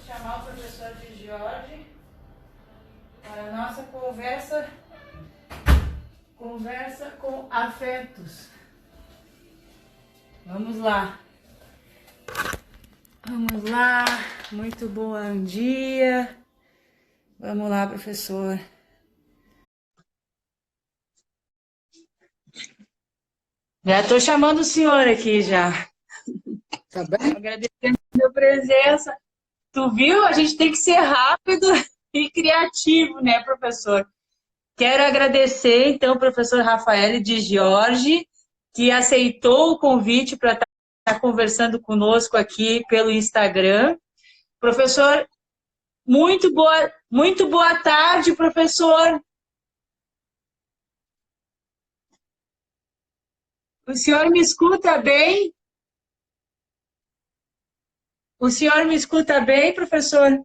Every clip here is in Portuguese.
chamar o professor de Jorge para a nossa conversa com afetos. Vamos lá. Vamos lá. Muito bom dia. Vamos lá, professor. Já estou chamando o senhor aqui já. Tá bem? Agradecendo a sua presença. Tu viu? A gente tem que ser rápido e criativo, né, professor? Quero agradecer, então, ao professor Rafael de Jorge, que aceitou o convite para estar conversando conosco aqui pelo Instagram. Professor, muito boa tarde, professor. O senhor me escuta bem? O senhor me escuta bem, professor?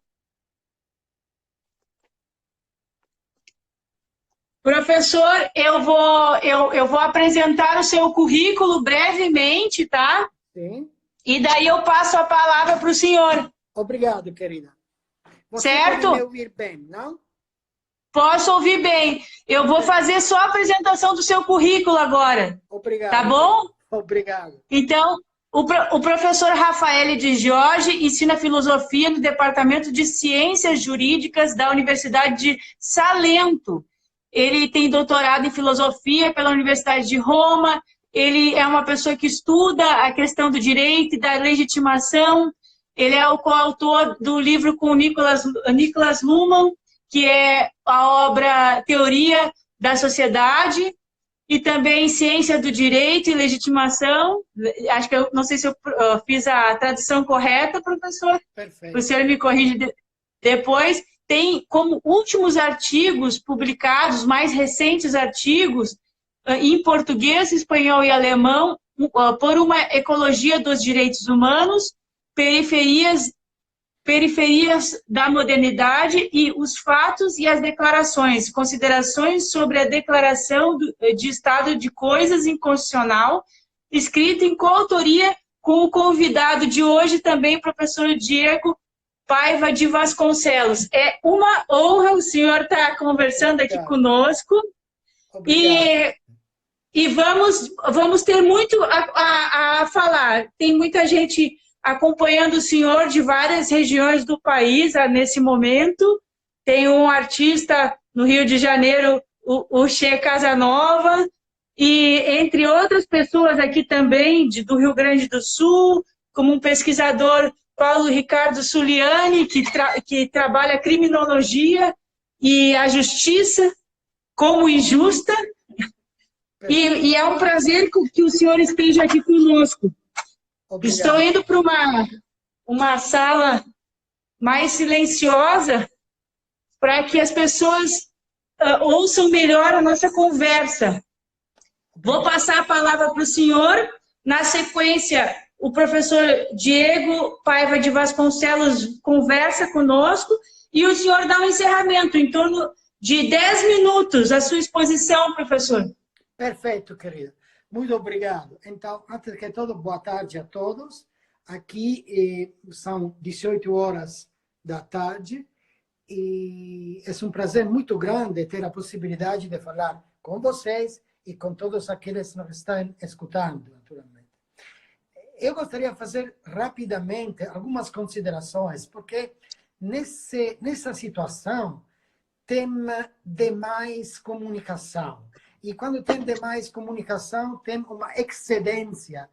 Professor, eu vou apresentar o seu currículo brevemente, tá? Sim. E daí eu passo a palavra para o senhor. Obrigado, querida. Você Certo? pode me ouvir bem, não? Posso ouvir bem. Eu vou fazer só a apresentação do seu currículo agora. Obrigado. Tá bom? Obrigado. Então, o professor Rafael de Jorge ensina filosofia no Departamento de Ciências Jurídicas da Universidade de Salento. Ele tem doutorado em filosofia pela Universidade de Roma. Ele é uma pessoa que estuda a questão do direito e da legitimação. Ele é o coautor do livro com Niklas Luhmann, que é a obra Teoria da Sociedade, e também Ciência do Direito e Legitimação. Acho que eu não sei se eu fiz a tradução correta, professor. Perfeito. O senhor me corrige depois. Tem como últimos artigos publicados, mais recentes artigos, em português, espanhol e alemão, por uma ecologia dos direitos humanos, periferias da modernidade e os fatos e as declarações, considerações sobre a declaração de estado de coisas inconstitucional, escrita em coautoria com o convidado de hoje também, professor Diego Paiva de Vasconcelos. É uma honra o senhor estar conversando aqui conosco. Obrigado. E vamos ter muito a falar. Tem muita gente acompanhando o senhor de várias regiões do país nesse momento. Tem um artista no Rio de Janeiro, o Che Casanova, e entre outras pessoas aqui também, do Rio Grande do Sul, como um pesquisador, Paulo Ricardo Suliani, que trabalha criminologia e a justiça como injusta. E é um prazer que o senhor esteja aqui conosco. Obrigado. Estou indo para uma sala mais silenciosa para que as pessoas ouçam melhor a nossa conversa. Vou passar a palavra para o senhor. Na sequência, o professor Diego Paiva de Vasconcelos conversa conosco e o senhor dá um encerramento em torno de 10 minutos. A sua exposição, professor. Perfeito, querida. Muito obrigado. Então, antes de tudo, boa tarde a todos. Aqui são 18 horas da tarde e é um prazer muito grande ter a possibilidade de falar com vocês e com todos aqueles que nos estão escutando, naturalmente. Eu gostaria de fazer rapidamente algumas considerações, porque nessa situação tem demais comunicação. E quando tem demais comunicação, tem uma excedência,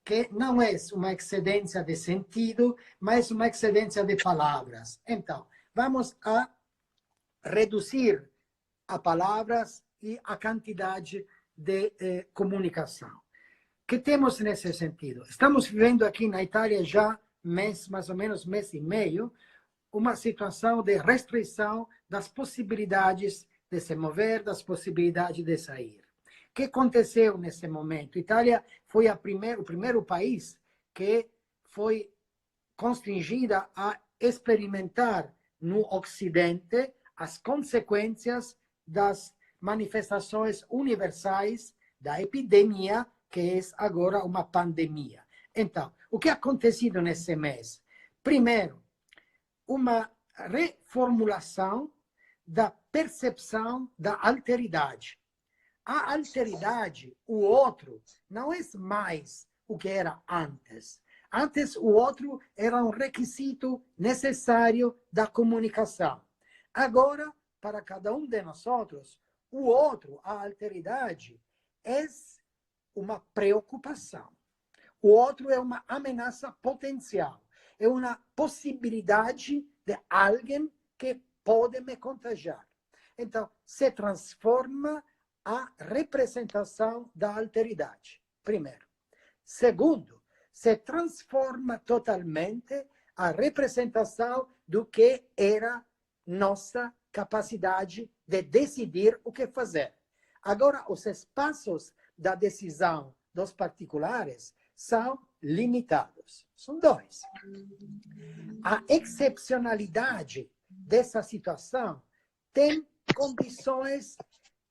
que não é uma excedência de sentido, mas uma excedência de palavras. Então, vamos a reduzir a palavras e a quantidade de comunicação. O que temos nesse sentido? Estamos vivendo aqui na Itália já mais ou menos mês e meio, uma situação de restrição das possibilidades de se mover, das possibilidades de sair. O que aconteceu nesse momento? A Itália foi o primeiro país que foi constringida a experimentar no Ocidente as consequências das manifestações universais da epidemia, que é agora uma pandemia. Então, o que ha acontecido nesse mês? Primeiro, uma reformulação da percepção da alteridade. A alteridade, o outro, não é mais o que era antes. Antes, o outro era um requisito necessário da comunicação. Agora, para cada um de nós outros, o outro, a alteridade, é uma preocupação. O outro é uma ameaça potencial. É uma possibilidade de alguém que pode me contagiar. Então, se transforma a representação da alteridade, primeiro. Segundo, se transforma totalmente a representação do que era nossa capacidade de decidir o que fazer. Agora, os espaços da decisão dos particulares são limitados. São dois. A excepcionalidade dessa situação tem condições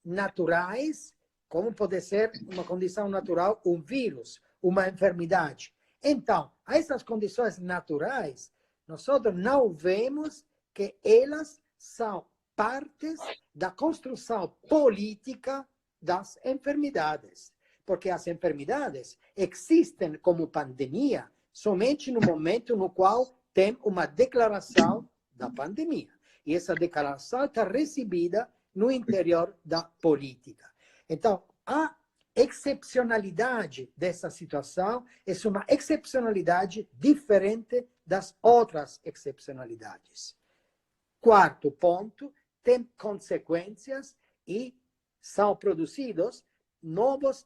naturais, como pode ser uma condição natural, um vírus, uma enfermidade. Então, a essas condições naturais, nós não vemos que elas são partes da construção política das enfermidades. Porque as enfermidades existem como pandemia somente no momento no qual tem uma declaração da pandemia. E essa declaração está recebida no interior da política. Então, a excepcionalidade dessa situação é uma excepcionalidade diferente das outras excepcionalidades. Quarto ponto, tem consequências e são produzidos novas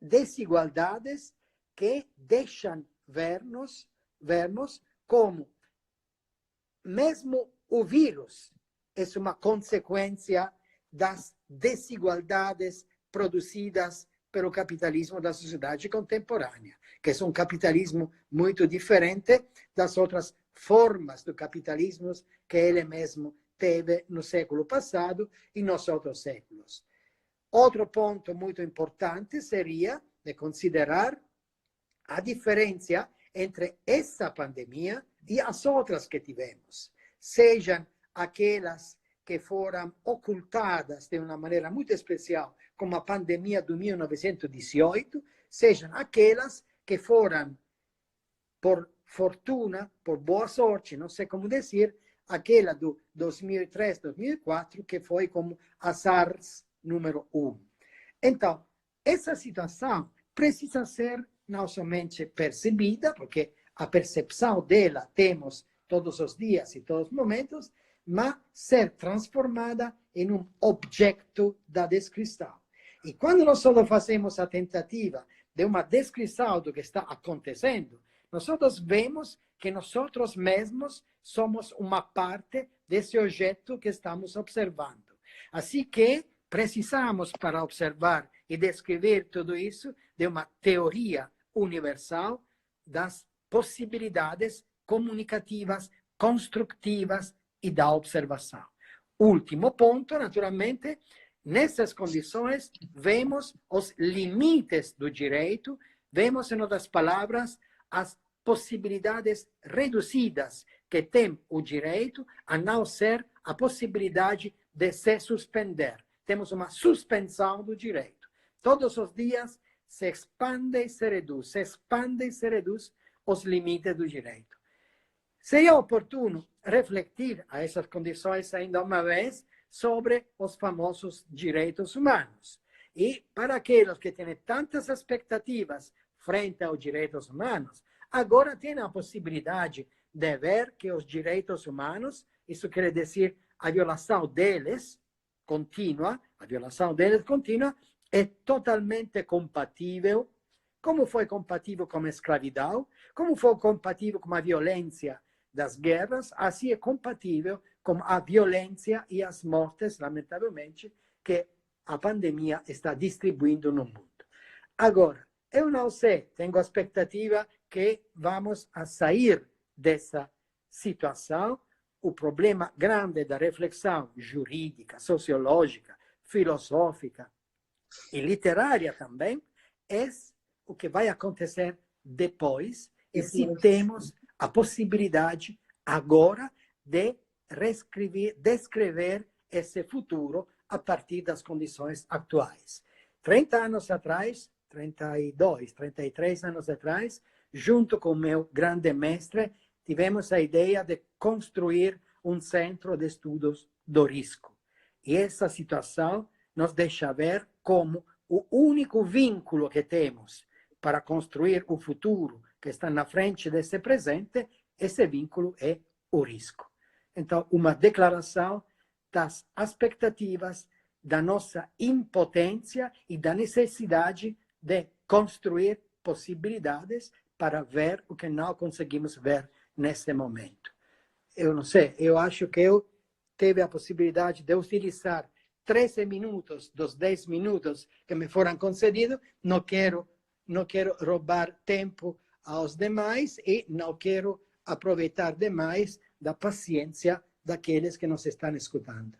desigualdades que deixam vermos como mesmo o vírus é uma consequência das desigualdades produzidas pelo capitalismo da sociedade contemporânea, que é um capitalismo muito diferente das outras formas do capitalismo que ele mesmo teve no século passado e nos outros séculos. Outro ponto muito importante seria de considerar a diferença entre essa pandemia e as outras que tivemos, sejam aquelas que foram ocultadas de uma maneira muito especial, como a pandemia do 1918, sejam aquelas que foram, por fortuna, por boa sorte, não sei como dizer, aquela do 2003, 2004, que foi como a SARS número 1. Então, essa situação precisa ser não somente percebida, porque a percepção dela temos todos os dias e todos os momentos, mas ser transformada em um objeto da descrição. E quando nós fazemos a tentativa de uma descrição do que está acontecendo, nós vemos que nós mesmos somos uma parte desse objeto que estamos observando. Assim que precisamos, para observar e descrever tudo isso, de uma teoria universal das possibilidades comunicativas, construtivas e da observação. Último ponto, naturalmente, nessas condições, vemos os limites do direito, vemos, em outras palavras, as possibilidades reduzidas que tem o direito, a não ser a possibilidade de se suspender. Temos uma suspensão do direito. Todos os dias se expande e se reduz, os limites do direito. Seria oportuno refletir a essas condições ainda uma vez sobre os famosos direitos humanos. E para aqueles que têm tantas expectativas frente aos direitos humanos, agora tem a possibilidade de ver que os direitos humanos, isso quer dizer a violação deles contínua, é totalmente compatível, como foi compatível com a escravidão, como foi compatível com a violência das guerras, assim é compatível com a violência e as mortes, lamentavelmente, que a pandemia está distribuindo no mundo. Agora, eu não sei, tenho a expectativa que vamos a sair dessa situação. O problema grande da reflexão jurídica, sociológica, filosófica e literária também é o que vai acontecer depois e se temos a possibilidade agora de descrever esse futuro a partir das condições atuais. 30 anos atrás, 32, 33 anos atrás, junto com meu grande mestre, tivemos a ideia de construir um centro de estudos do risco. E essa situação nos deixa ver como o único vínculo que temos para construir o futuro que está na frente desse presente, esse vínculo é o risco. Então, uma declaração das expectativas, da nossa impotência e da necessidade de construir possibilidades para ver o que não conseguimos ver nesse momento. Eu não sei, eu acho que eu tive a possibilidade de utilizar 13 minutos dos 10 minutos que me foram concedidos. Não quero roubar tempo aos demais e não quero aproveitar demais da paciência daqueles que nos estão escutando.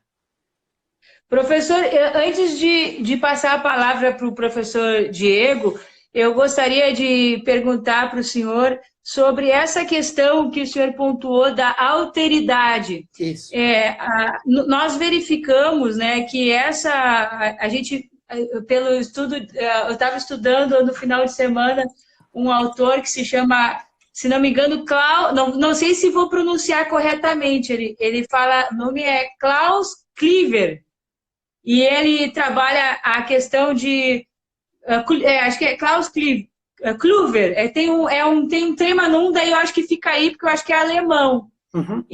Professor, antes de passar a palavra para o professor Diego, eu gostaria de perguntar para o senhor sobre essa questão que o senhor pontuou da alteridade. Isso. Nós verificamos, né, que a gente, pelo estudo, eu estava estudando no final de semana um autor que se chama, se não me engano, não sei se vou pronunciar corretamente, ele fala, o nome é Klaus Klever, e ele trabalha a questão de, acho que é Klaus Kluver, tem um tema num, daí eu acho que fica aí, porque eu acho que é alemão. Uhum.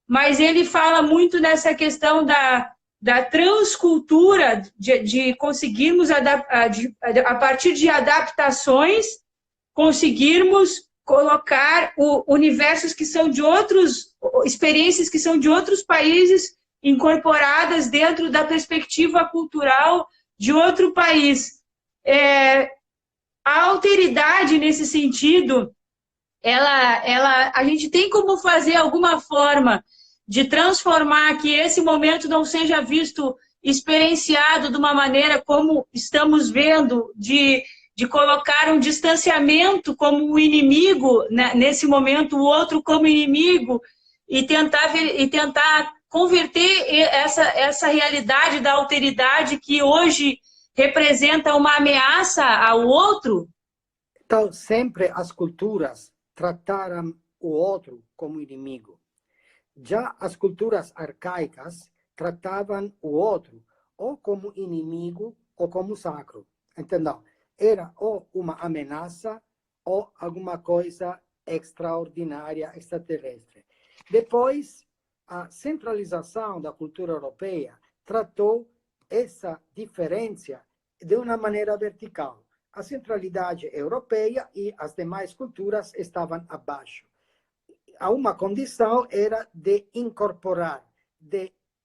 Mas ele fala muito nessa questão da transcultura, de conseguirmos, a partir de adaptações, conseguirmos colocar universos que são de experiências que são de outros países incorporadas dentro da perspectiva cultural de outro país. A alteridade, nesse sentido, a gente tem como fazer alguma forma de transformar que esse momento não seja visto, experienciado de uma maneira como estamos vendo, de colocar um distanciamento como um inimigo, né, nesse momento, o outro como inimigo, e tentar converter essa realidade da alteridade que hoje representa uma ameaça ao outro? Então, sempre as culturas trataram o outro como inimigo. Já as culturas arcaicas tratavam o outro ou como inimigo ou como sacro. Entendeu? Era ou uma ameaça ou alguma coisa extraordinária, extraterrestre. Depois, a centralização da cultura europeia tratou essa diferença de uma maneira vertical. A centralidade europeia e as demais culturas estavam abaixo. A uma condição era de incorporar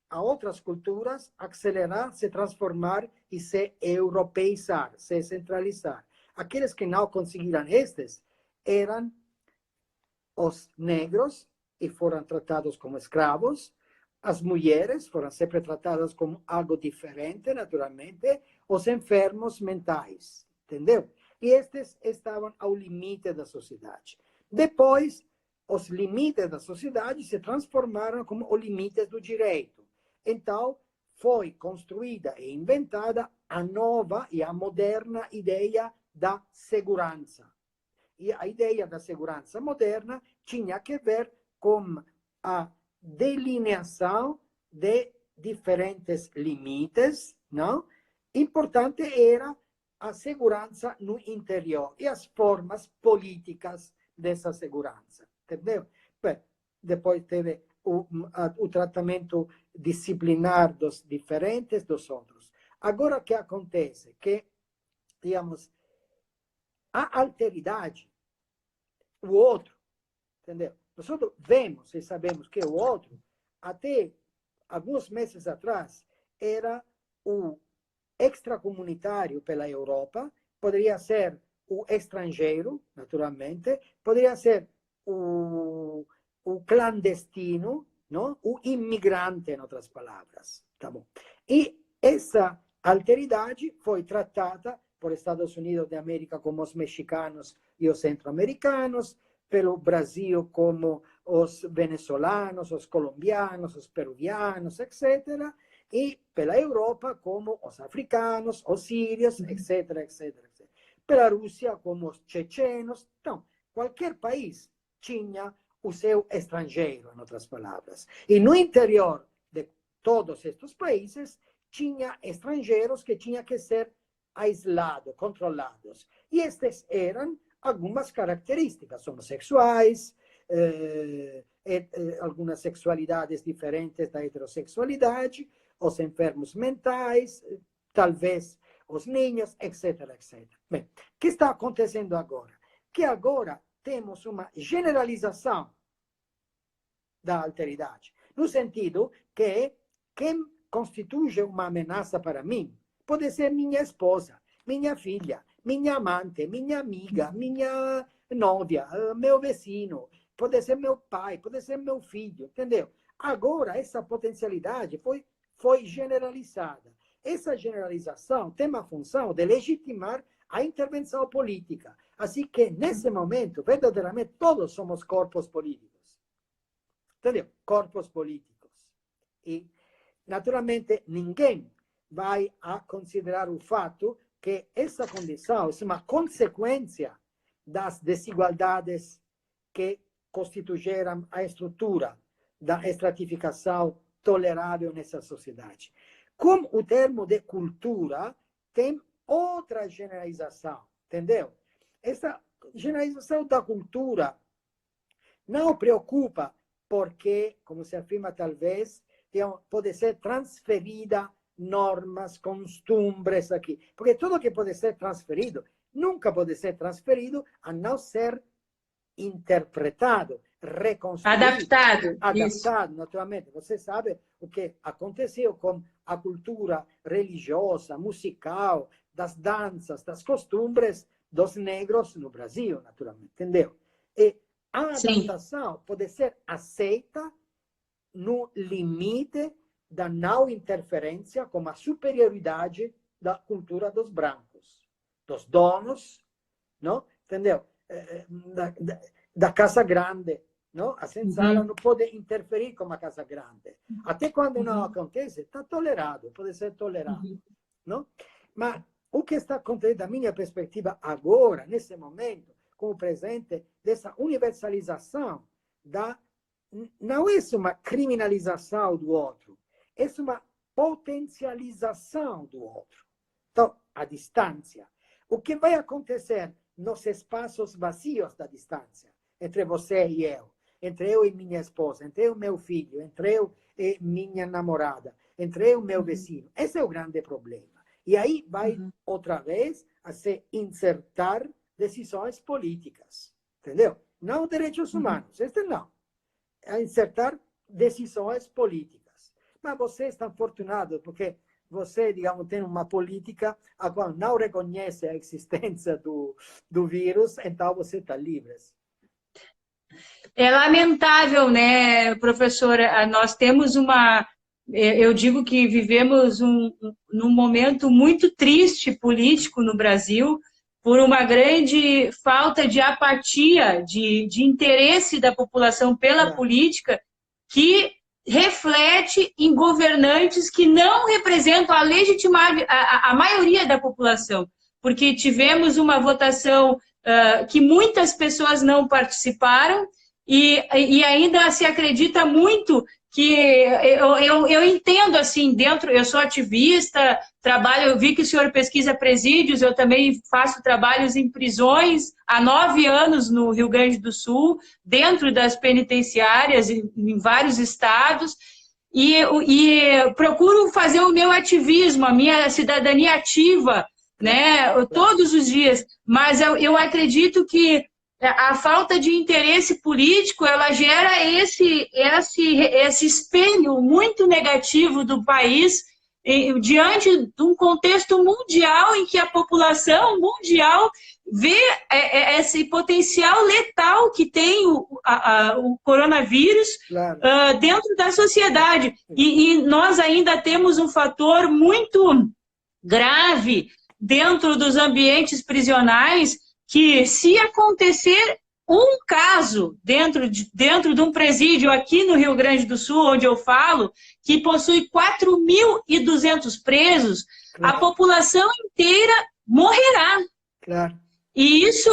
a outras culturas, acelerar, se transformar e se europeizar, se centralizar. Aqueles que não conseguiram estes eram os negros, e foram tratados como escravos. As mulheres foram sempre tratadas como algo diferente, naturalmente. Os enfermos mentais, entendeu? E estes estavam ao limite da sociedade. Depois, os limites da sociedade se transformaram como os limites do direito. Então, foi construída e inventada a nova e a moderna ideia da segurança. E a ideia da segurança moderna tinha que ver com a delineação de diferentes limites, não? Importante era a segurança no interior e as formas políticas dessa segurança, entendeu? Bem, depois teve o tratamento disciplinar dos diferentes dos outros. Agora, o que acontece? Que, digamos, a alteridade, o outro, entendeu? Nós vemos e sabemos que o outro, até alguns meses atrás, era o extracomunitário pela Europa, poderia ser o estrangeiro, naturalmente, poderia ser o clandestino, não? O imigrante, em outras palavras. Tá bom. E essa alteridade foi tratada por Estados Unidos da América como os mexicanos e os centro-americanos, pelo Brasil como os venezuelanos, os colombianos, os peruvianos, etc. E pela Europa como os africanos, os sírios, etc, etc, etc. Pela Rússia como os chechenos. Então, qualquer país tinha o seu estrangeiro, em outras palavras. E no interior de todos estes países, tinha estrangeiros que tinham que ser aislados, controlados. E estas eram algumas características homossexuais, algumas sexualidades diferentes da heterossexualidade, os enfermos mentais, talvez os ninhos, etc, etc. Bem, o que está acontecendo agora? Que agora temos uma generalização da alteridade, no sentido que quem constitui uma ameaça para mim pode ser minha esposa, minha filha, minha amante, minha amiga, minha nóvia, meu vizinho, pode ser meu pai, pode ser meu filho, entendeu? Agora, essa potencialidade foi generalizada. Essa generalização tem uma função de legitimar a intervenção política. Assim que, nesse momento, verdadeiramente, todos somos corpos políticos. Entendeu? Corpos políticos. E, naturalmente, ninguém vai a considerar o fato que essa condição é uma consequência das desigualdades que constituíram a estrutura da estratificação tolerável nessa sociedade. Com o termo de cultura, tem outra generalização, entendeu? Essa generalização da cultura não preocupa porque, como se afirma talvez, pode ser transferida normas, costumbres aqui. Porque tudo que pode ser transferido, nunca pode ser transferido a não ser interpretado, reconstruído. Adaptado. Adaptado, naturalmente. Você sabe o que aconteceu com a cultura religiosa, musical, das danças, das costumbres dos negros no Brasil, naturalmente. Entendeu? E a adaptação Sim. pode ser aceita no limite da não interferência com a superioridade da cultura dos brancos, dos donos, não? Entendeu? Da Casa Grande, não? A senzala não pode interferir com a Casa Grande. Até quando não acontece, está tolerado, pode ser tolerado, não? Mas o que está acontecendo, da minha perspectiva, agora, nesse momento, como presente, dessa universalização não é uma criminalização do outro, é uma potencialização do outro. Então, a distância. O que vai acontecer nos espaços vazios da distância, entre você e eu, entre eu e minha esposa, entre eu e meu filho, entre eu e minha namorada, entre eu e meu vizinho? Esse é o grande problema. E aí vai, outra vez, a se insertar decisões políticas. Entendeu? Não direitos humanos. Este não. A insertar decisões políticas. Mas vocês estão fortunados, porque você, digamos, tem uma política a qual não reconhece a existência do vírus, então você está livre. É lamentável, né, professora? Nós temos eu digo que vivemos num momento muito triste político no Brasil, por uma grande falta de apatia, de interesse da população pela política, que reflete em governantes que não representam a legitimidade, a maioria da população, porque tivemos uma votação que muitas pessoas não participaram e ainda se acredita muito que eu entendo assim, eu sou ativista, eu vi que o senhor pesquisa presídios, eu também faço trabalhos em prisões há 9 anos no Rio Grande do Sul, dentro das penitenciárias, em vários estados, e procuro fazer o meu ativismo, a minha cidadania ativa, né, todos os dias, mas eu acredito que a falta de interesse político, ela gera esse espelho muito negativo do país diante de um contexto mundial em que a população mundial vê esse potencial letal que tem o coronavírus dentro da sociedade. E nós ainda temos um fator muito grave dentro dos ambientes prisionais, que se acontecer um caso dentro de um presídio aqui no Rio Grande do Sul, onde eu falo, que possui 4.200 presos, Claro. a população inteira morrerá. Claro. E isso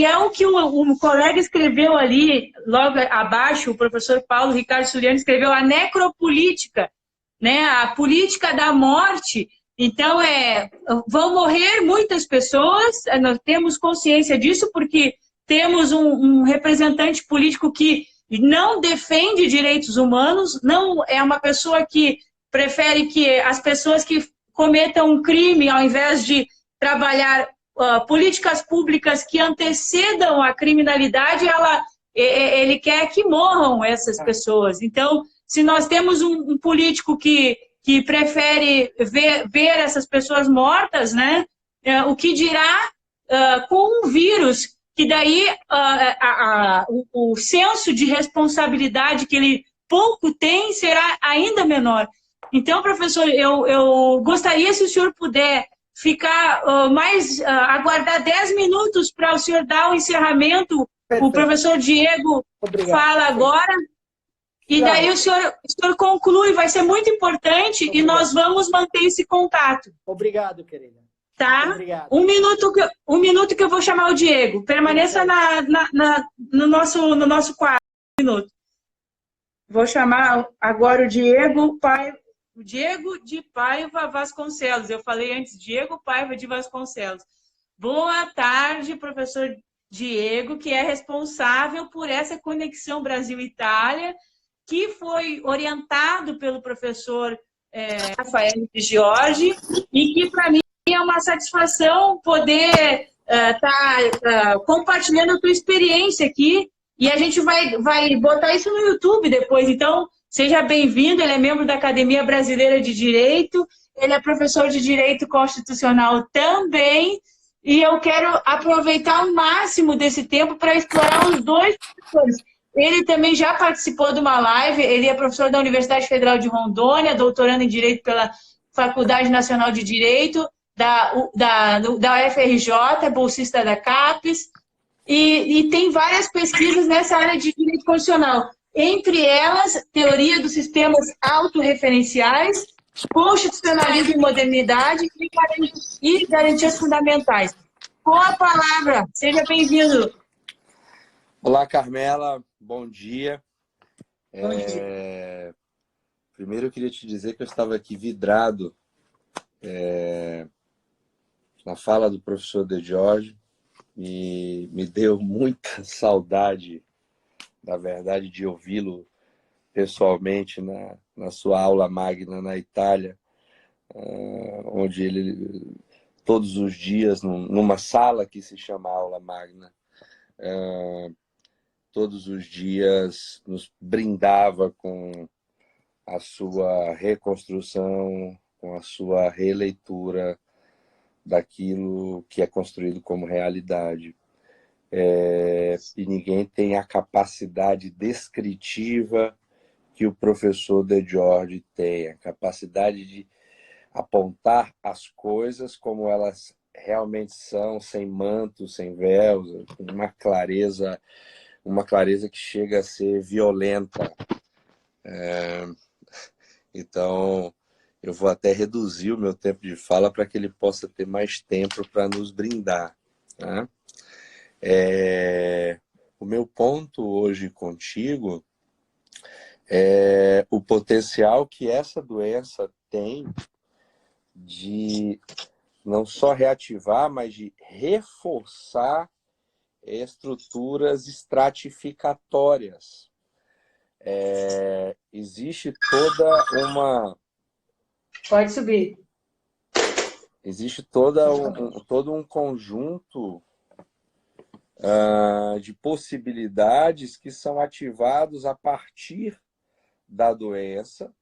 é o que um colega escreveu ali, logo abaixo, o professor Paulo Ricardo Suriano escreveu, a necropolítica, né? A política da morte. Então, vão morrer muitas pessoas, nós temos consciência disso, porque temos um representante político que não defende direitos humanos, não é uma pessoa que prefere que as pessoas que cometam um crime, ao invés de trabalhar políticas públicas que antecedam a criminalidade, ele quer que morram essas pessoas. Então, se nós temos um político que prefere ver essas pessoas mortas, né? O que dirá com um vírus, que daí o senso de responsabilidade que ele pouco tem será ainda menor. Então, professor, eu gostaria, se o senhor puder ficar aguardar 10 minutos para o senhor dar o encerramento. Perfeito. O professor Diego fala agora. E daí o senhor conclui, vai ser muito importante. Obrigado. E nós vamos manter esse contato. Obrigado, querida. Tá? Obrigado. Um minuto que eu vou chamar o Diego. Permaneça no nosso quadro. Um minuto. Vou chamar agora o Diego de Paiva Vasconcelos. Eu falei antes, Diego Paiva de Vasconcelos. Boa tarde, professor Diego, que é responsável por essa conexão Brasil-Itália, que foi orientado pelo professor Rafael de Giorgi, e que, para mim, é uma satisfação poder estar compartilhando a tua experiência aqui, e a gente vai botar isso no YouTube depois. Então, seja bem-vindo. Ele é membro da Academia Brasileira de Direito, ele é professor de Direito Constitucional também, e eu quero aproveitar o máximo desse tempo para explorar os dois professores. Ele também já participou de uma live, ele é professor da Universidade Federal de Rondônia, doutorando em Direito pela Faculdade Nacional de Direito, da UFRJ, bolsista da CAPES, e tem várias pesquisas nessa área de Direito Constitucional. Entre elas, teoria dos sistemas autorreferenciais, constitucionalismo e modernidade e garantias fundamentais. Com a palavra, seja bem-vindo. Olá, Carmela, bom dia. Bom dia. Primeiro eu queria te dizer que eu estava aqui vidrado na fala do professor De Giorgi, e me deu muita saudade, na verdade, de ouvi-lo pessoalmente na sua aula magna na Itália, onde ele, todos os dias, numa sala que se chama aula magna, todos os dias nos brindava com a sua reconstrução, com a sua releitura daquilo que é construído como realidade. E ninguém tem a capacidade descritiva que o professor De Giorgi tem, a capacidade de apontar as coisas como elas realmente são, sem manto, sem véus, com uma clareza que chega a ser violenta. Então, eu vou até reduzir o meu tempo de fala para que ele possa ter mais tempo para nos brindar. Tá? O meu ponto hoje contigo é o potencial que essa doença tem de não só reativar, mas de reforçar estruturas estratificatórias. Existe toda uma... Pode subir. Existe todo um conjunto de possibilidades que são ativados a partir da doença,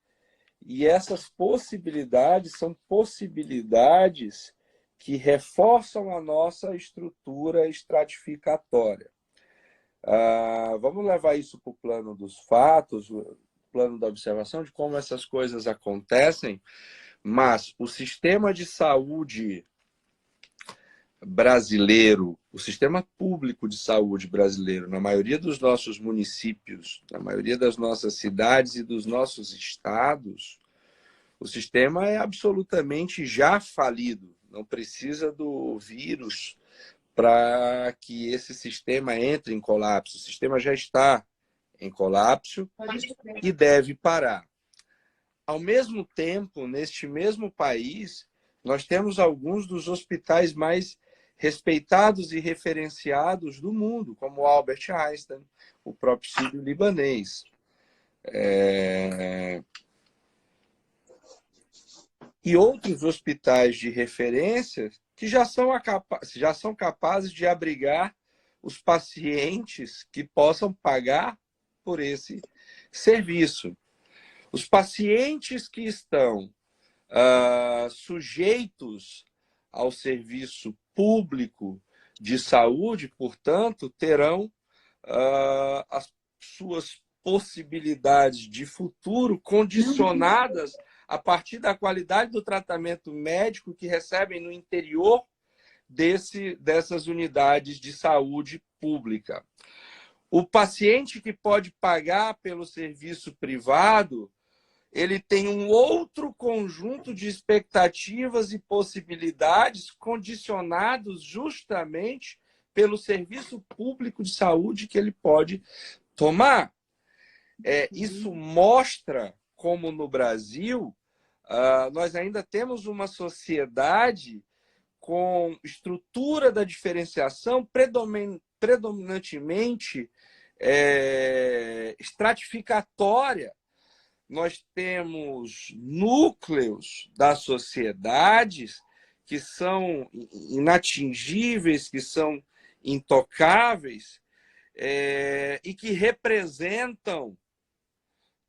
e essas possibilidades são possibilidades que reforçam a nossa estrutura estratificatória. Vamos levar isso para o plano dos fatos, o plano da observação de como essas coisas acontecem, mas o sistema de saúde brasileiro, o sistema público de saúde brasileiro, na maioria dos nossos municípios, na maioria das nossas cidades e dos nossos estados, o sistema é absolutamente já falido. Não precisa do vírus para que esse sistema entre em colapso. O sistema já está em colapso e deve parar. Ao mesmo tempo, neste mesmo país, nós temos alguns dos hospitais mais respeitados e referenciados do mundo, como o Albert Einstein, o próprio Sírio-Libanês. E outros hospitais de referência que já são capazes de abrigar os pacientes que possam pagar por esse serviço. Os pacientes que estão sujeitos ao serviço público de saúde, portanto, terão as suas possibilidades de futuro condicionadas a partir da qualidade do tratamento médico que recebem no interior dessas unidades de saúde pública. O paciente que pode pagar pelo serviço privado, ele tem um outro conjunto de expectativas e possibilidades condicionados justamente pelo serviço público de saúde que ele pode tomar. Isso mostra como no Brasil nós ainda temos uma sociedade com estrutura da diferenciação predominantemente estratificatória. Nós temos núcleos das sociedades que são inatingíveis, que são intocáveis, e que representam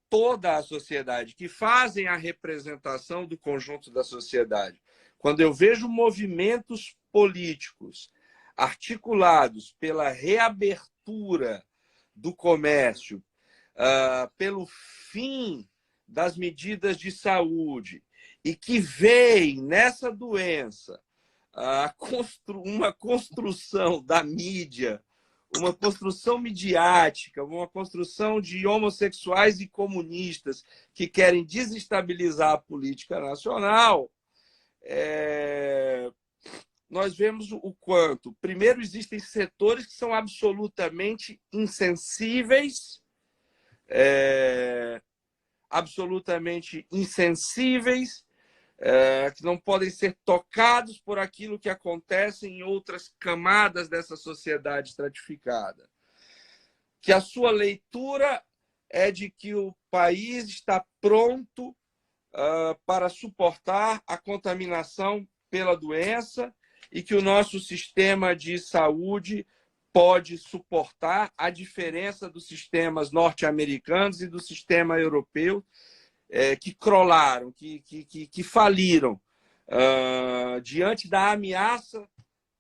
toda a sociedade, que fazem a representação do conjunto da sociedade. Quando eu vejo movimentos políticos articulados pela reabertura do comércio, pelo fim das medidas de saúde, e que veem nessa doença uma construção da mídia, uma construção midiática, uma construção de homossexuais e comunistas que querem desestabilizar a política nacional, nós vemos o quanto. Primeiro, existem setores que são absolutamente insensíveis, que não podem ser tocados por aquilo que acontece em outras camadas dessa sociedade estratificada. Que a sua leitura é de que o país está pronto para suportar a contaminação pela doença e que o nosso sistema de saúde pode suportar, a diferença dos sistemas norte-americanos e do sistema europeu, que crolaram, que faliram diante da ameaça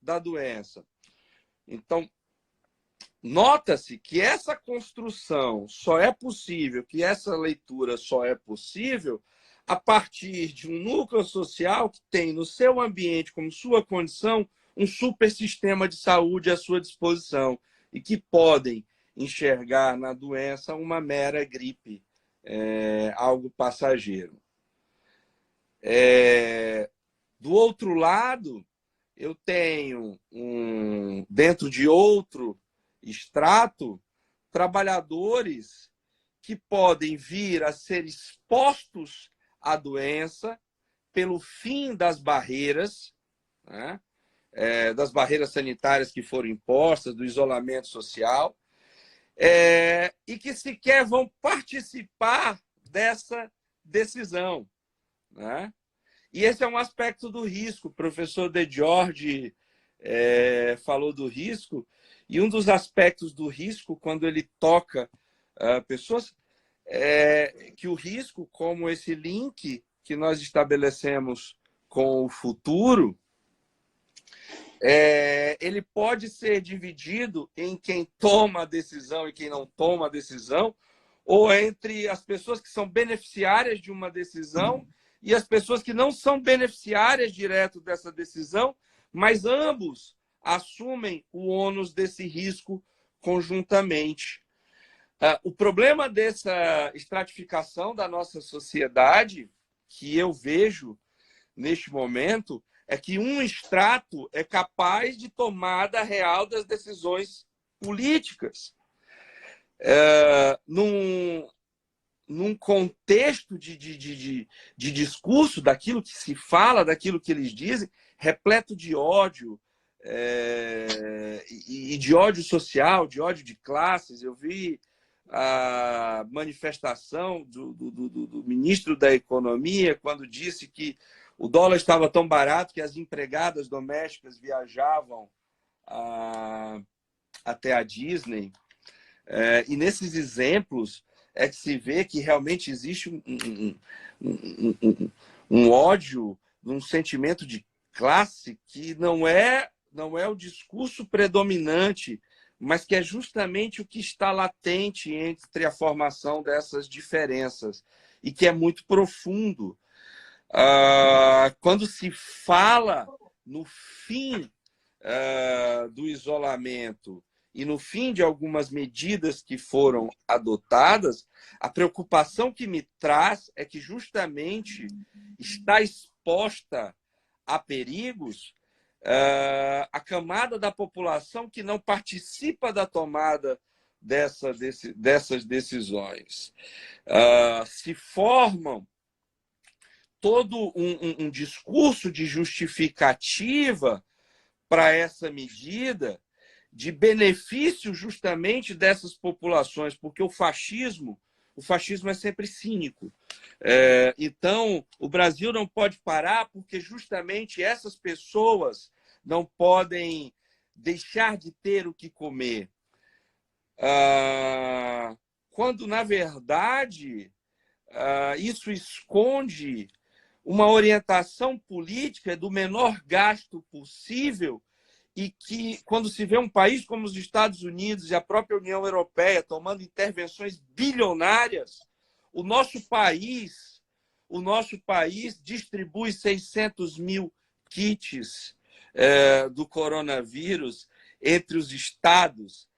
da doença. Então, nota-se que essa construção só é possível, que essa leitura só é possível a partir de um núcleo social que tem no seu ambiente, como sua condição, um super sistema de saúde à sua disposição e que podem enxergar na doença uma mera gripe, algo passageiro. Do outro lado, eu tenho, dentro de outro extrato, trabalhadores que podem vir a ser expostos à doença pelo fim das barreiras, né? Das barreiras sanitárias que foram impostas, do isolamento social, e que sequer vão participar dessa decisão, né? E esse é um aspecto do risco. O professor De Giorgi falou do risco, e um dos aspectos do risco, quando ele toca pessoas, que o risco, como esse link que nós estabelecemos com o futuro, ele pode ser dividido em quem toma a decisão e quem não toma a decisão, ou entre as pessoas que são beneficiárias de uma decisão e as pessoas que não são beneficiárias direto dessa decisão, mas ambos assumem o ônus desse risco conjuntamente. O problema dessa estratificação da nossa sociedade, que eu vejo neste momento, é que um extrato é capaz de tomada real das decisões políticas. Num contexto de discurso, daquilo que se fala, daquilo que eles dizem, repleto de ódio, e de ódio social, de ódio de classes. Eu vi a manifestação do ministro da Economia, quando disse que o dólar estava tão barato que as empregadas domésticas viajavam até a Disney. E nesses exemplos é que se vê que realmente existe um ódio, um sentimento de classe que não é o discurso predominante, mas que é justamente o que está latente entre a formação dessas diferenças e que é muito profundo. Quando se fala no fim do isolamento e no fim de algumas medidas que foram adotadas, a preocupação que me traz é que justamente está exposta a perigos a camada da população que não participa da tomada dessas decisões. Se formam todo um discurso de justificativa para essa medida, de benefício justamente dessas populações, porque o fascismo é sempre cínico. Então, o Brasil não pode parar porque justamente essas pessoas não podem deixar de ter o que comer. Quando, na verdade, isso esconde uma orientação política do menor gasto possível, e que, quando se vê um país como os Estados Unidos e a própria União Europeia tomando intervenções bilionárias, o nosso país distribui 600 mil kits do coronavírus entre os estados,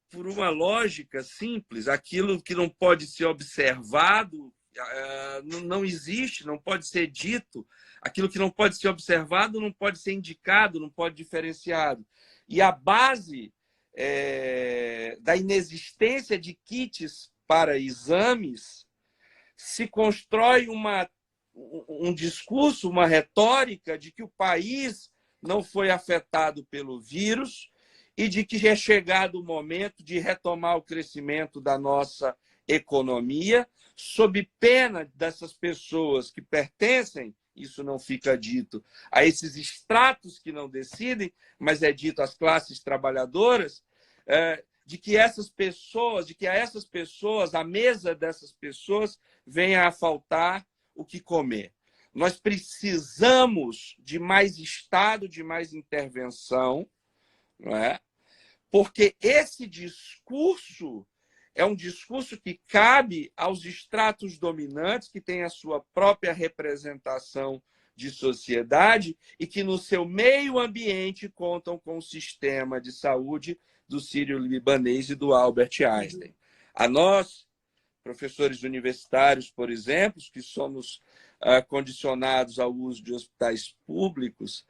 por uma lógica simples. Aquilo que não pode ser observado não existe, não pode ser dito. Aquilo que não pode ser observado não pode ser indicado, não pode ser diferenciado. E a base da inexistência de kits para exames se constrói um discurso, uma retórica de que o país não foi afetado pelo vírus e de que é chegado o momento de retomar o crescimento da nossa economia, sob pena dessas pessoas que pertencem, isso não fica dito, a esses estratos que não decidem, mas é dito às classes trabalhadoras, de que a essas pessoas, a mesa dessas pessoas, venha a faltar o que comer. Nós precisamos de mais Estado, de mais intervenção, não é? Porque esse discurso é um discurso que cabe aos estratos dominantes, que têm a sua própria representação de sociedade e que, no seu meio ambiente, contam com o sistema de saúde do sírio-libanês e do Albert Einstein. A nós, professores universitários, por exemplo, que somos condicionados ao uso de hospitais públicos,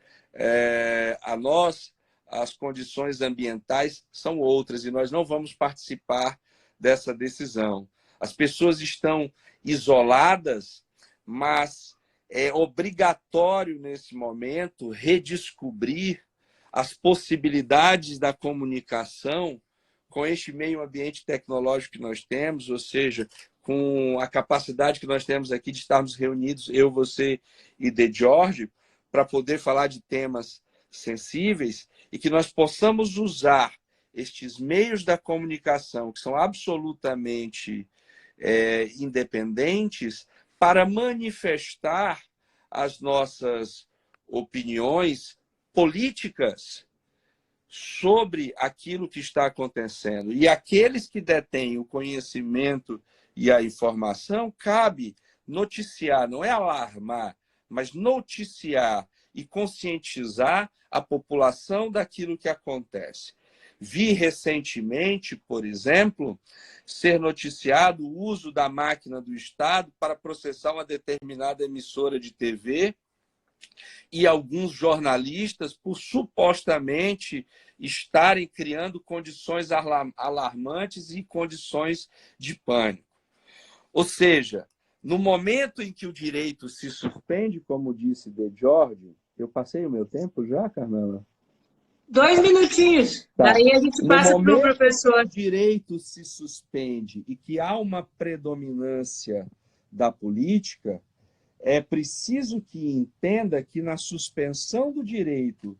a nós, as condições ambientais são outras e nós não vamos participar dessa decisão. As pessoas estão isoladas, mas é obrigatório, nesse momento, redescobrir as possibilidades da comunicação com este meio ambiente tecnológico que nós temos, ou seja, com a capacidade que nós temos aqui de estarmos reunidos, eu, você e De Giorgi, para poder falar de temas sensíveis e que nós possamos usar estes meios da comunicação, que são absolutamente independentes, para manifestar as nossas opiniões políticas sobre aquilo que está acontecendo. E aqueles que detêm o conhecimento e a informação, cabe noticiar, não é alarmar, mas noticiar e conscientizar a população daquilo que acontece. Vi recentemente, por exemplo, ser noticiado o uso da máquina do Estado para processar uma determinada emissora de TV e alguns jornalistas por supostamente estarem criando condições alarmantes e condições de pânico. Ou seja, no momento em que o direito se suspende, como disse De Giorgi, eu passei o meu tempo já, Carmela? 2 minutinhos. Tá. Daí a gente passa para o professor. O direito se suspende e que há uma predominância da política, é preciso que entenda que na suspensão do direito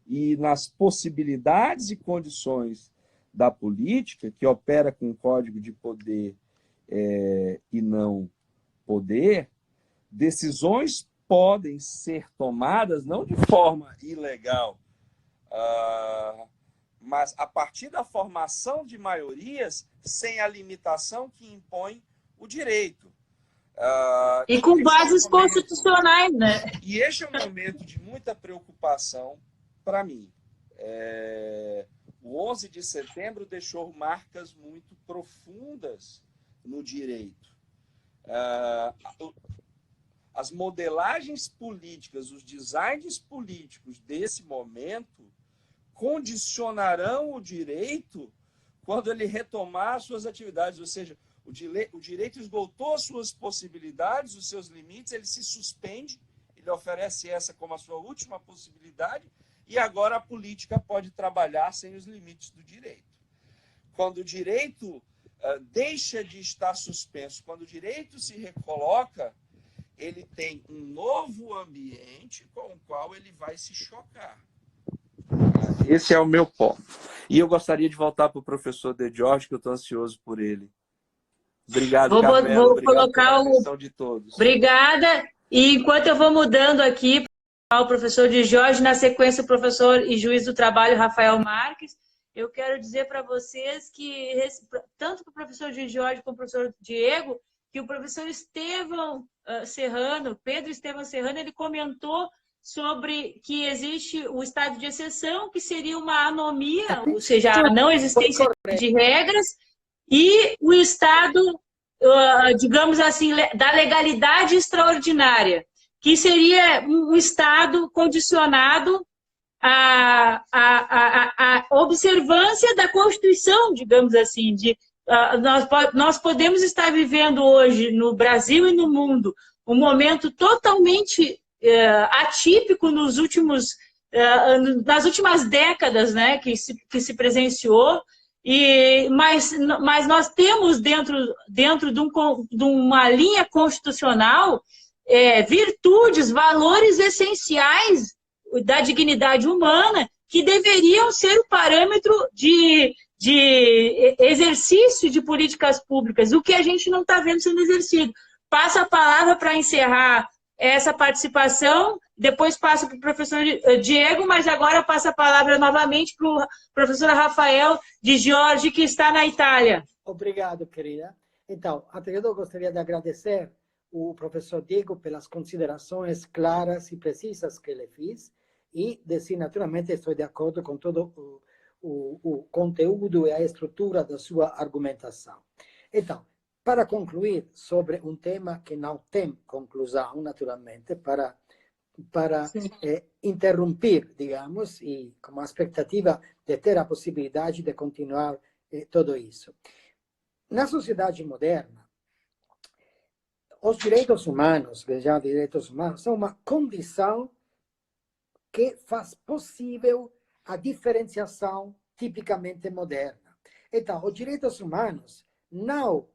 e nas possibilidades e condições da política, que opera com código de poder e não poder, decisões podem ser tomadas não de forma ilegal, mas a partir da formação de maiorias sem a limitação que impõe o direito. E com bases constitucionais, né? E este é um momento de muita preocupação para mim. O 11 de setembro deixou marcas muito profundas no direito. As modelagens políticas, os designs políticos desse momento condicionarão o direito quando ele retomar suas atividades, ou seja, o direito esgotou as suas possibilidades, os seus limites, ele se suspende, ele oferece essa como a sua última possibilidade, e agora a política pode trabalhar sem os limites do direito. Quando o direito deixa de estar suspenso, quando o direito se recoloca, ele tem um novo ambiente com o qual ele vai se chocar. Esse é o meu ponto. E eu gostaria de voltar para o professor De Giorgi, que eu estou ansioso por ele. Obrigado, Carmela. Vou obrigado colocar pela atenção de todos. Obrigada. E enquanto eu vou mudando aqui para o professor De Giorgi, na sequência o professor e juiz do trabalho, Rafael Marques, eu quero dizer para vocês que, tanto para o professor De Giorgi como para o professor Diego, que o professor Pedro Estevão Serrano, ele comentou sobre que existe o estado de exceção, que seria uma anomia, ou seja, a não existência de regras, e o estado, digamos assim, da legalidade extraordinária, que seria um estado condicionado à observância da Constituição, digamos assim, nós podemos estar vivendo hoje no Brasil e no mundo um momento totalmente atípico nas últimas décadas, né, que se presenciou, mas nós temos dentro de uma linha constitucional virtudes, valores essenciais da dignidade humana que deveriam ser o parâmetro de exercício de políticas públicas, o que a gente não está vendo sendo exercido. Passo a palavra para encerrar essa participação, depois passo para o professor Diego, mas agora passo a palavra novamente para o professor Rafael De Giorgi, que está na Itália. Obrigado, querida. Então, até eu gostaria de agradecer o professor Diego pelas considerações claras e precisas que ele fez e dizer, naturalmente, estou de acordo com todo o conteúdo e a estrutura da sua argumentação. Então, para concluir sobre um tema que não tem conclusão, naturalmente, para interromper, digamos, e com a expectativa de ter a possibilidade de continuar tudo isso. Na sociedade moderna, os direitos humanos, vejam, direitos humanos, são uma condição que faz possível a diferenciação tipicamente moderna. Então, os direitos humanos não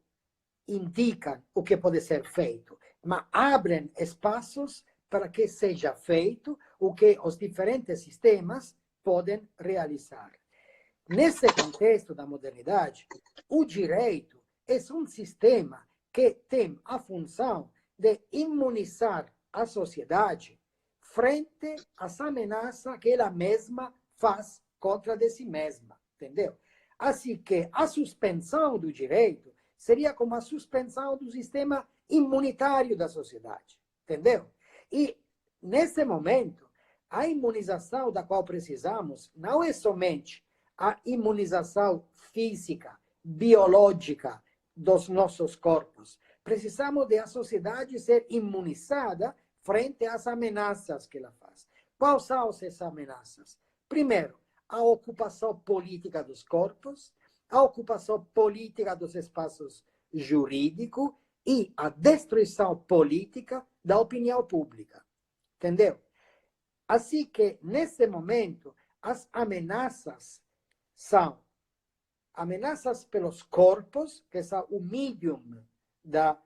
indicam o que pode ser feito, mas abrem espaços para que seja feito o que os diferentes sistemas podem realizar. Nesse contexto da modernidade, o direito é um sistema que tem a função de imunizar a sociedade frente às ameaças que ela mesma faz contra de si mesma, entendeu? Assim que a suspensão do direito seria como a suspensão do sistema imunitário da sociedade, entendeu? E, nesse momento, a imunização da qual precisamos não é somente a imunização física, biológica dos nossos corpos. Precisamos de a sociedade ser imunizada frente às ameaças que ela faz. Quais são essas ameaças? Primeiro, a ocupação política dos corpos, a ocupação política dos espaços jurídicos e a destruição política da opinião pública. Entendeu? Assim que, nesse momento, as ameaças são ameaças pelos corpos, que são o medium da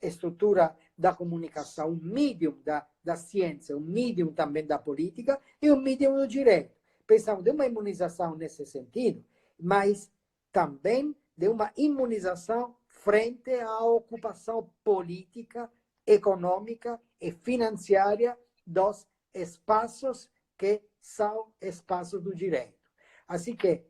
estrutura da comunicação, o medium da ciência, o medium também da política e o medium do direito. Pensamos de uma imunização nesse sentido, mas também de uma imunização frente à ocupação política, econômica e financiária dos espaços que são espaços do direito. Assim que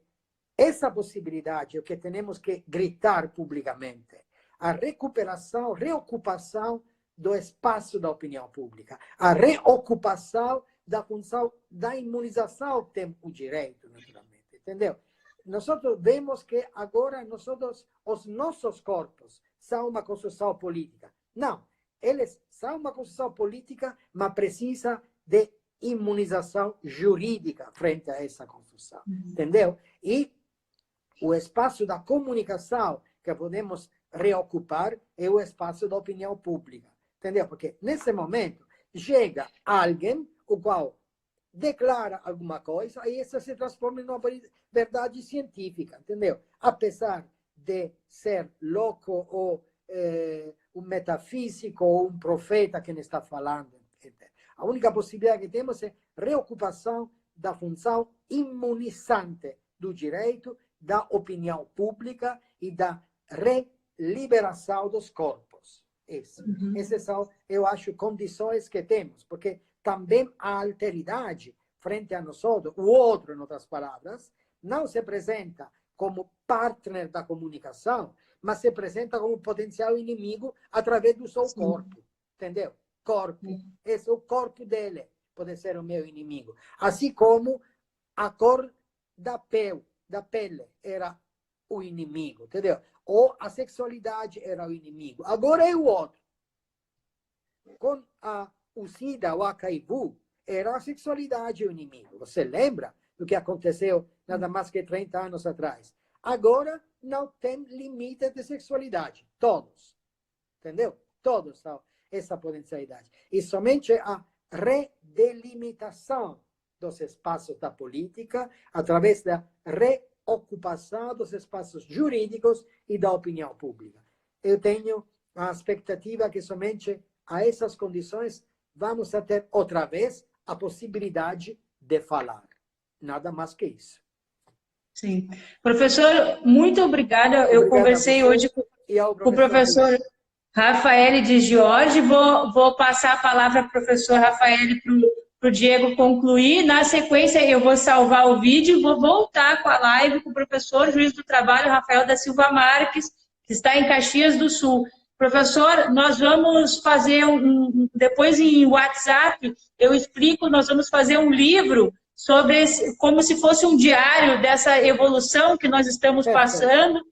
essa possibilidade é o que temos que gritar publicamente. A recuperação, reocupação do espaço da opinião pública. A reocupação da função da imunização tem o direito, naturalmente. Entendeu? Nós vemos que agora os nossos corpos são uma construção política. Não, eles são uma construção política, mas precisa de imunização jurídica frente a essa construção. Entendeu? E o espaço da comunicação que podemos reocupar é o espaço da opinião pública. Entendeu? Porque nesse momento chega alguém o qual declara alguma coisa e essa se transforma em uma verdade científica. Entendeu? Apesar de ser louco ou um metafísico ou um profeta que está falando. A única possibilidade que temos é reocupação da função imunizante do direito, da opinião pública e da reliberação dos corpos. Essas são, eu acho, condições que temos, porque também a alteridade frente a nós, o outro, em outras palavras, não se apresenta como partner da comunicação, mas se apresenta como potencial inimigo através do seu corpo. Entendeu? Corpo. Esse é o corpo dele. Pode ser o meu inimigo. Assim como a cor da pele era o inimigo. Entendeu? Ou a sexualidade era o inimigo. Agora é o outro. Com o SIDA, o HIV, era a sexualidade o inimigo. Você lembra do que aconteceu nada mais que 30 anos atrás? Agora não tem limite de sexualidade. Todos. Entendeu? Todos são essa potencialidade. E somente a redelimitação dos espaços da política, através da reocupação dos espaços jurídicos e da opinião pública. Eu tenho a expectativa que somente a essas condições vamos ter outra vez a possibilidade de falar. Nada mais que isso. Sim. Professor, muito obrigada. Eu conversei hoje com o professor Rafael de Giorgi. Vou passar a palavra para o professor Rafael para o Diego concluir. Na sequência, eu vou salvar o vídeo e vou voltar com a live com o professor, juiz do trabalho, Rafael da Silva Marques, que está em Caxias do Sul. Professor, nós vamos fazer depois em WhatsApp, eu explico, nós vamos fazer um livro sobre como se fosse um diário dessa evolução que nós estamos passando,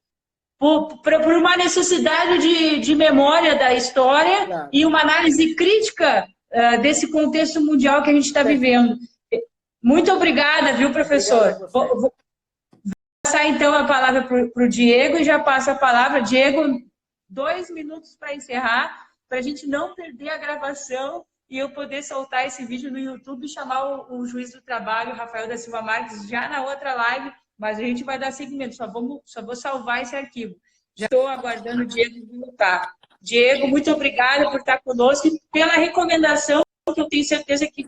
por uma necessidade de memória da história e uma análise crítica desse contexto mundial que a gente está vivendo. Muito obrigada, viu, professor? Vou passar, então, a palavra para o Diego e já passo a palavra. Diego, 2 minutos para encerrar, para a gente não perder a gravação e eu poder soltar esse vídeo no YouTube e chamar o juiz do trabalho, Rafael da Silva Marques, já na outra live, mas a gente vai dar seguimento, só vou salvar esse arquivo. Já estou aguardando o Diego voltar. Diego, muito obrigada por estar conosco e pela recomendação, que eu tenho certeza que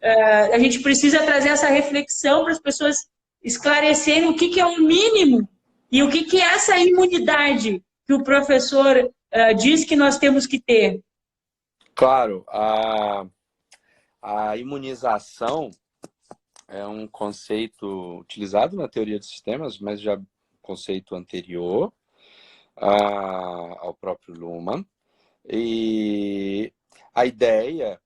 a gente precisa trazer essa reflexão para as pessoas esclarecerem o que é o mínimo e o que é essa imunidade que o professor diz que nós temos que ter. Claro, a imunização é um conceito utilizado na teoria de sistemas, mas já conceito anterior ao próprio Luhmann. E a ideia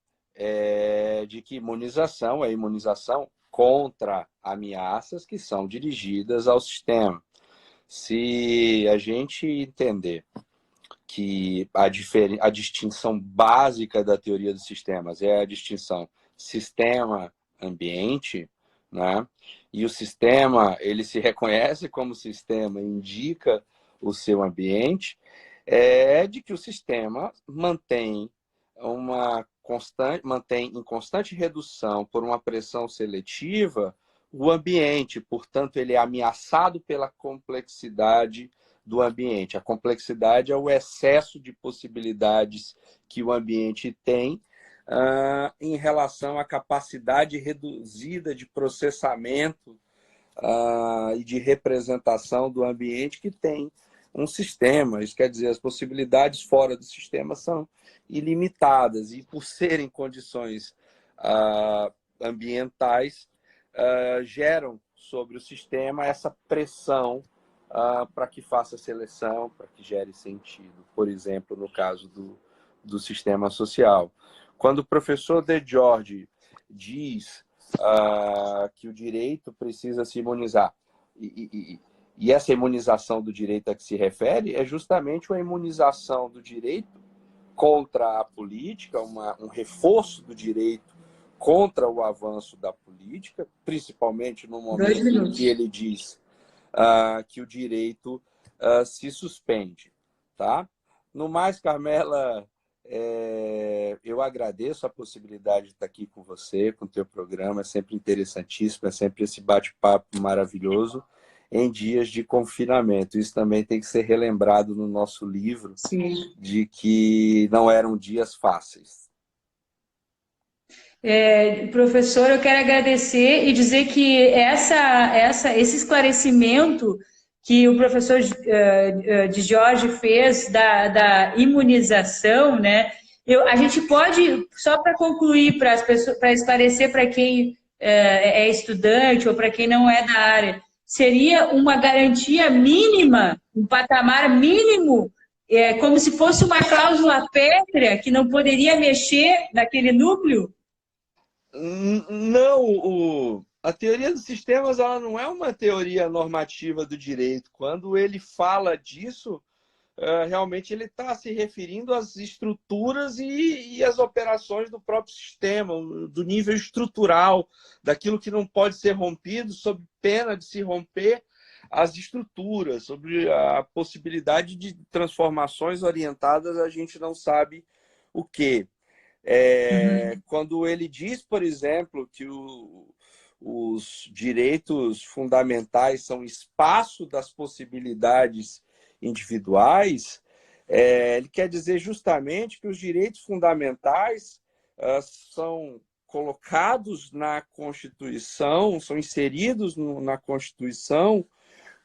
de que imunização é imunização contra ameaças que são dirigidas ao sistema. Se a gente entender que a distinção básica da teoria dos sistemas é a distinção sistema-ambiente, né? E o sistema, ele se reconhece como sistema, indica o seu ambiente, de que o sistema mantém em constante redução por uma pressão seletiva o ambiente, portanto, ele é ameaçado pela complexidade do ambiente. A complexidade é o excesso de possibilidades que o ambiente tem em relação à capacidade reduzida de processamento e de representação do ambiente que tem um sistema. Isso quer dizer, as possibilidades fora do sistema são ilimitadas e, por serem condições ambientais, geram sobre o sistema essa pressão para que faça seleção, para que gere sentido, por exemplo, no caso do sistema social. Quando o professor De Giorgi diz que o direito precisa se imunizar, e essa imunização do direito a que se refere é justamente uma imunização do direito contra a política, um reforço do direito contra o avanço da política, principalmente no momento em que ele diz que o direito se suspende. Tá? No mais, Carmela, eu agradeço a possibilidade de estar aqui com você, com o teu programa, é sempre interessantíssimo, é sempre esse bate-papo maravilhoso em dias de confinamento. Isso também tem que ser relembrado no nosso livro, sim, de que não eram dias fáceis. Professor, eu quero agradecer e dizer que esse esclarecimento que o professor De Giorgi fez da imunização, né? A gente pode, só para concluir, para esclarecer para quem é estudante ou para quem não é da área, seria uma garantia mínima, um patamar mínimo, como se fosse uma cláusula pétrea que não poderia mexer naquele núcleo? Não, a teoria dos sistemas ela não é uma teoria normativa do direito. Quando ele fala disso, realmente ele está se referindo às estruturas e às operações do próprio sistema, do nível estrutural, daquilo que não pode ser rompido, sob pena de se romper as estruturas, sobre a possibilidade de transformações orientadas a gente não sabe o quê. Quando ele diz, por exemplo, que os direitos fundamentais são espaço das possibilidades individuais, ele quer dizer justamente que os direitos fundamentais são colocados na Constituição, são inseridos na Constituição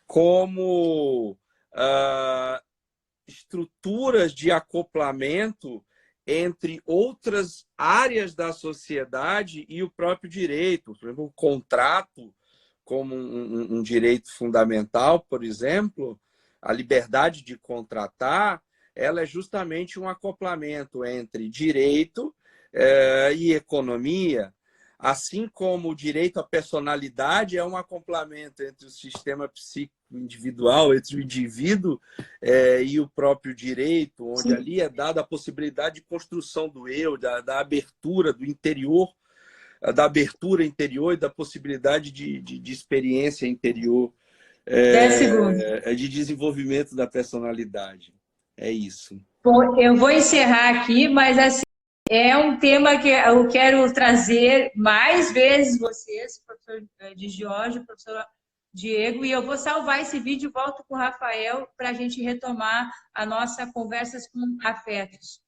como estruturas de acoplamento entre outras áreas da sociedade e o próprio direito. Por exemplo, o contrato como um direito fundamental, por exemplo, a liberdade de contratar, ela é justamente um acoplamento entre direito e economia, assim como o direito à personalidade é um acoplamento entre o sistema psíquico individual, entre o indivíduo e o próprio direito, onde sim, ali é dada a possibilidade de construção do eu, da abertura do interior, da abertura interior e da possibilidade de experiência interior, de desenvolvimento da personalidade. É isso. Bom, eu vou encerrar aqui, mas assim, é um tema que eu quero trazer mais vezes vocês, professor De Giorgi, professor Diego, e eu vou salvar esse vídeo e volto com o Rafael para a gente retomar a nossa Conversas com Afetos.